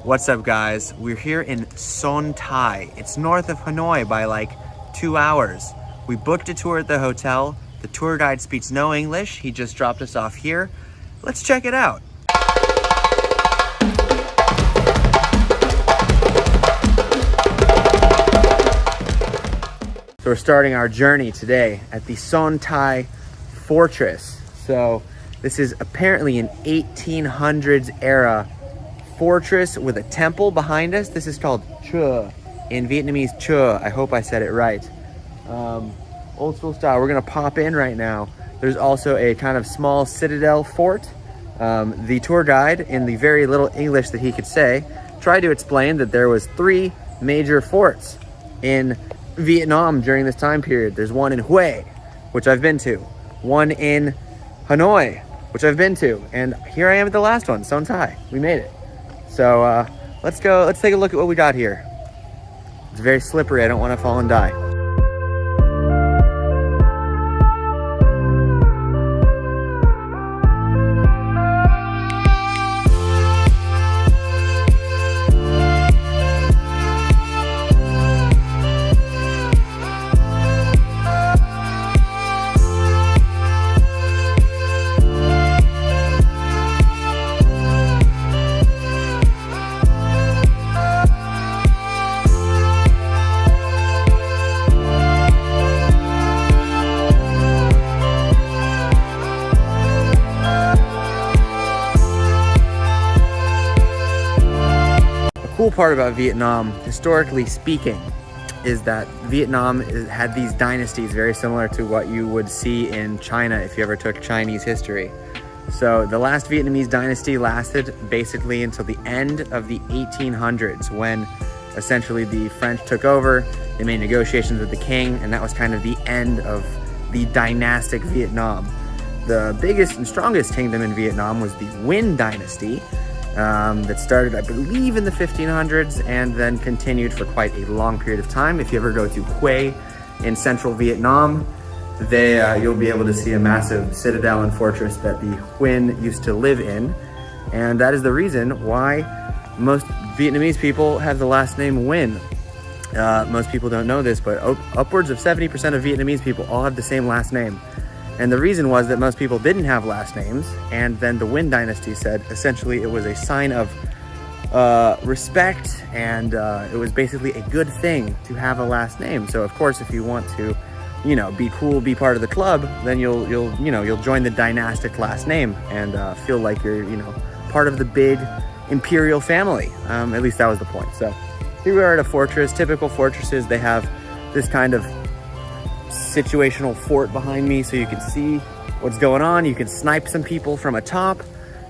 What's up, guys? We're here in Son Tai. It's north of Hanoi by like 2 hours. We booked a tour at the hotel. The tour guide speaks no English. He just dropped us off here. Let's check it out. So we're starting our journey today at the Son Tai Fortress. So this is apparently an 1800s era fortress with a temple behind us. This is called Chua, in Vietnamese Chua. I hope I said it right. Old school style. We're gonna pop in right now. There's also a kind of small citadel fort. The tour guide, in the very little English that he could say, tried to explain that there was 3 major forts in Vietnam during this time period. There's one in Hue, which I've been to, one in Hanoi, which I've been to, and here I am at the last one, Son Tai. We made it. So let's take a look at what we got here. It's very slippery. I don't want to fall and die. Cool part about Vietnam, historically speaking, is that Vietnam had these dynasties very similar to what you would see in China if you ever took Chinese history. So the last Vietnamese dynasty lasted basically until the end of the 1800s, when essentially the French took over. They made negotiations with the king, and that was kind of the end of the Dynastic Vietnam. The biggest and strongest kingdom in Vietnam was the Nguyen dynasty, that started, I believe, in the 1500s and then continued for quite a long period of time. If you ever go to Hue in central Vietnam, you'll be able to see a massive citadel and fortress that the Nguyen used to live in. And that is the reason why most Vietnamese people have the last name Nguyen. Most people don't know this, but upwards of 70% of Vietnamese people all have the same last name. And the reason was that most people didn't have last names, and then the Nguyen dynasty said essentially it was a sign of respect, and it was basically a good thing to have a last name. So of course, if you want to, be cool, be part of the club, then you'll join the dynastic last name and feel like you're part of the big imperial family. At least that was the point. So here we are at a fortress. Typical fortresses, they have this kind of situational fort behind me so you can see what's going on. You can snipe some people from atop.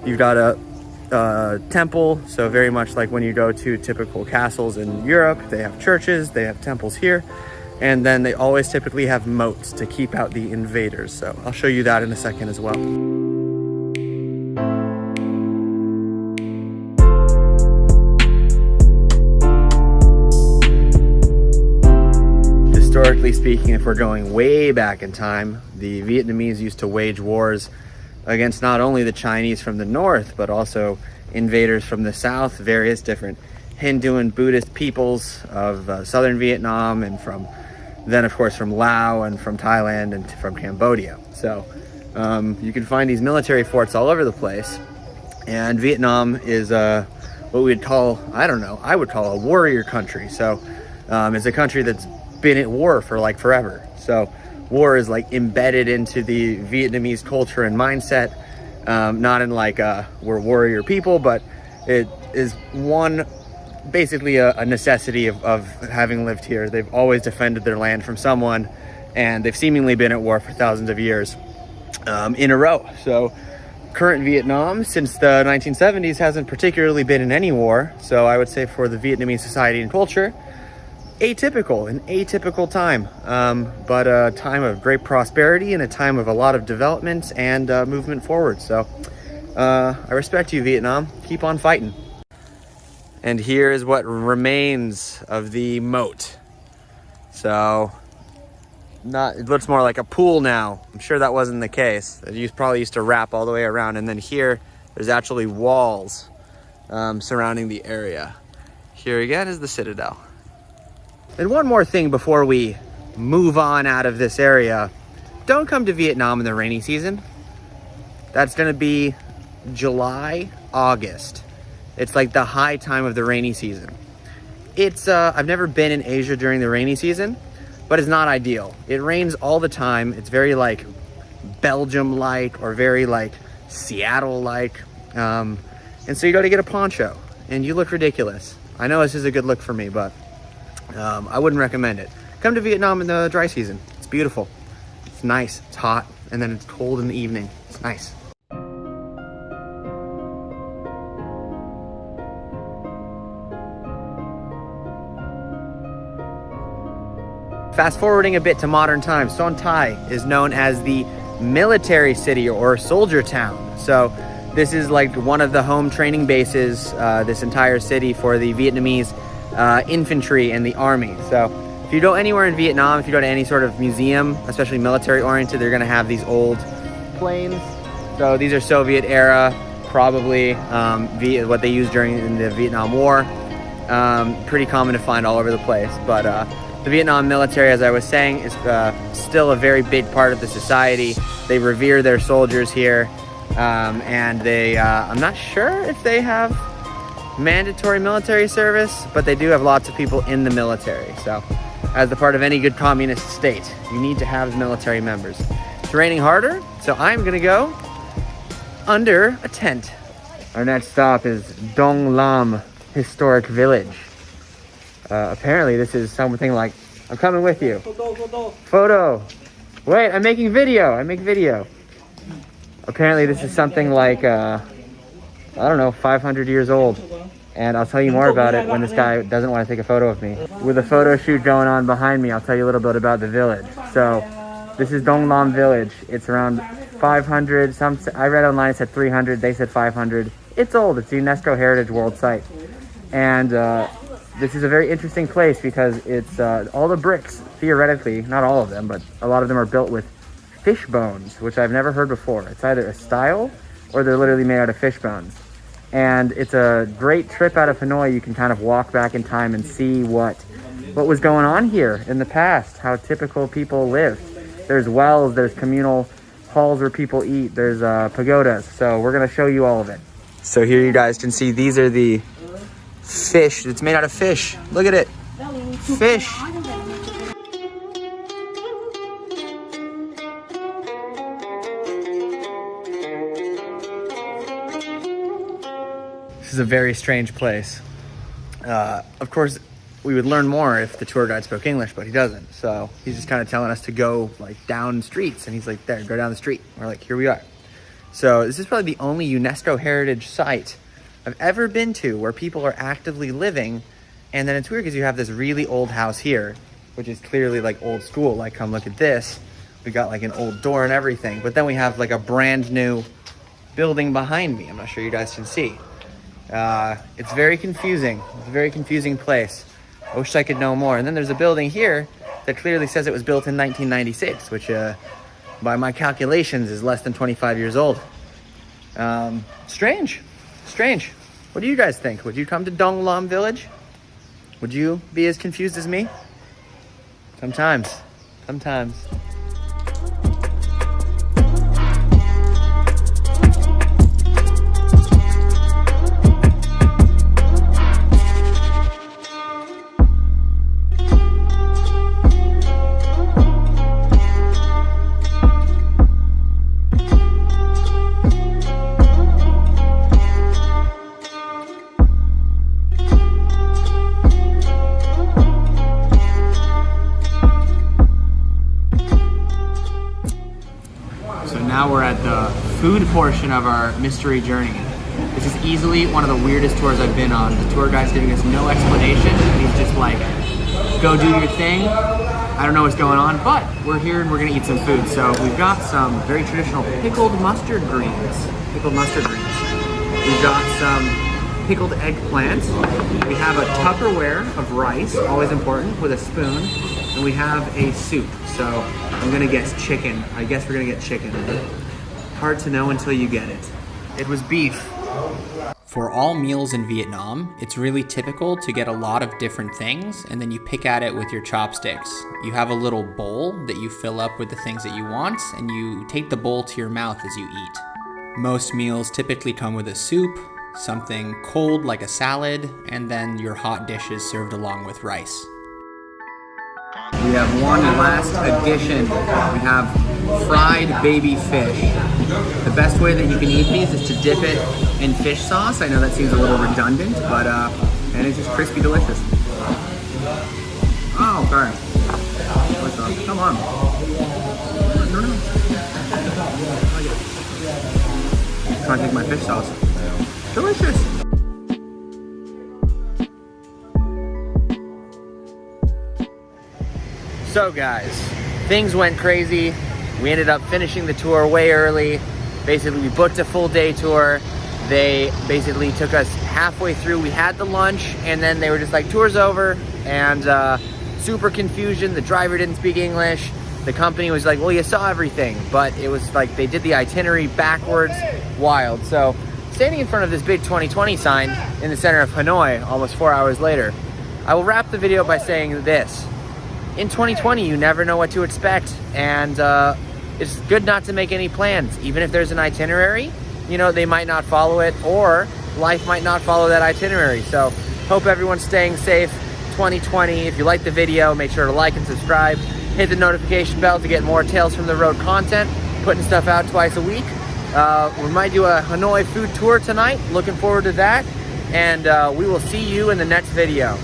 You've got a temple, so very much like when you go to typical castles in Europe, they have churches, they have temples here, and then they always typically have moats to keep out the invaders. So I'll show you that in a second as well. Historically speaking, if we're going way back in time, the Vietnamese used to wage wars against not only the Chinese from the north, but also invaders from the south, various different Hindu and Buddhist peoples of southern Vietnam, and then of course from Laos and from Thailand and from Cambodia. So you can find these military forts all over the place. And Vietnam is what we would call, I would call a warrior country. So it's a country that's been at war for like forever. So war is like embedded into the Vietnamese culture and mindset, not in like we're warrior people, but it is basically a necessity of having lived here. They've always defended their land from someone, and they've seemingly been at war for thousands of years in a row. So current Vietnam, since the 1970s, hasn't particularly been in any war. So I would say for the Vietnamese society and culture, an atypical time, but a time of great prosperity and a time of a lot of development and movement forward. So I respect you, Vietnam. Keep on fighting. And here is what remains of the moat. So it looks more like a pool now. I'm sure that wasn't the case. It probably used to wrap all the way around. And then here, there's actually walls surrounding the area. Here again is the Citadel. And one more thing before we move on out of this area. Don't come to Vietnam in the rainy season. That's gonna be July, August. It's like the high time of the rainy season. It's, I've never been in Asia during the rainy season, but it's not ideal. It rains all the time. It's very like Belgium-like or very like Seattle-like. And so you gotta get a poncho and you look ridiculous. I know this is a good look for me, but I wouldn't recommend it. Come to Vietnam in the dry season. It's beautiful. It's nice, it's hot, and then it's cold in the evening. It's nice. Fast forwarding a bit to modern times, Son Thai is known as the military city or soldier town. So this is like one of the home training bases, this entire city for the Vietnamese infantry and the army. So if you go anywhere in Vietnam, if you go to any sort of museum, especially military oriented, they're gonna have these old planes. So these are Soviet era, probably what they used during the Vietnam War. Pretty common to find all over the place, but the Vietnam military, as I was saying, is still a very big part of the society. They revere their soldiers here, and they, I'm not sure if they have mandatory military service, but they do have lots of people in the military. So as the part of any good communist state, you need to have military members. It's raining harder, so I'm gonna go under a tent. Our next stop is Duong Lam Historic Village. Apparently this is something like, I'm coming with you. Photo. Wait, I'm making video. I make video. Apparently this is something like, I don't know, 500 years old. And I'll tell you more about it when this guy doesn't want to take a photo of me. With a photo shoot going on behind me, I'll tell you a little bit about the village. So this is Duong Lam Village. It's around 500. I read online it said 300. They said 500. It's old. It's a UNESCO Heritage World Site. And this is a very interesting place because it's all the bricks, theoretically, not all of them, but a lot of them are built with fish bones, which I've never heard before. It's either a style or they're literally made out of fish bones. And it's a great trip out of Hanoi. You can kind of walk back in time and see what was going on here in the past, how typical people lived. There's wells, there's communal halls where people eat, there's pagodas. So we're gonna show you all of it. So here you guys can see these are the fish. It's made out of fish. Look at it. Fish. This is a very strange place. Of course, we would learn more if the tour guide spoke English, but he doesn't. So he's just kind of telling us to go like down streets, and he's like, there, go down the street. We're like, here we are. So this is probably the only UNESCO Heritage site I've ever been to where people are actively living. And then it's weird because you have this really old house here, which is clearly like old school. Like, come look at this. We got like an old door and everything, but then we have like a brand new building behind me. I'm not sure you guys can see. It's very confusing. It's a very confusing place. I wish I could know more. And then there's a building here that clearly says it was built in 1996, which by my calculations is less than 25 years old. Strange. What do you guys think? Would you come to Duong Lam Village? Would you be as confused as me? Sometimes. Now we're at the food portion of our mystery journey. This is easily one of the weirdest tours I've been on. The tour guide's giving us no explanation. He's just like, go do your thing. I don't know what's going on, but we're here and we're gonna eat some food. So we've got some very traditional pickled mustard greens. We've got some pickled eggplant. We have a Tupperware of rice, always important, with a spoon. And we have a soup. So I'm gonna guess chicken. I guess we're gonna get chicken. Hard to know until you get it. It was beef. For all meals in Vietnam, it's really typical to get a lot of different things and then you pick at it with your chopsticks. You have a little bowl that you fill up with the things that you want and you take the bowl to your mouth as you eat. Most meals typically come with a soup, something cold like a salad, and then your hot dishes served along with rice. We have one last addition. We have fried baby fish. The best way that you can eat these is to dip it in fish sauce. I know that seems a little redundant, but and it's just crispy delicious. Oh, okay. Fish sauce. Come on. Try to take my fish sauce. Delicious. So guys, things went crazy. We ended up finishing the tour way early. Basically, we booked a full day tour. They basically took us halfway through. We had the lunch and then they were just like, tour's over, and super confusion. The driver didn't speak English. The company was like, well, you saw everything, but it was like they did the itinerary backwards. Wild. So standing in front of this big 2020 sign in the center of Hanoi almost 4 hours later, I will wrap the video by saying this. In 2020, you never know what to expect, and it's good not to make any plans. Even if there's an itinerary, you know, they might not follow it, or life might not follow that itinerary. So hope everyone's staying safe 2020. If you liked the video, make sure to like and subscribe. Hit the notification bell to get more Tales from the Road content. Putting stuff out twice a week. We might do a Hanoi food tour tonight. Looking forward to that. And we will see you in the next video.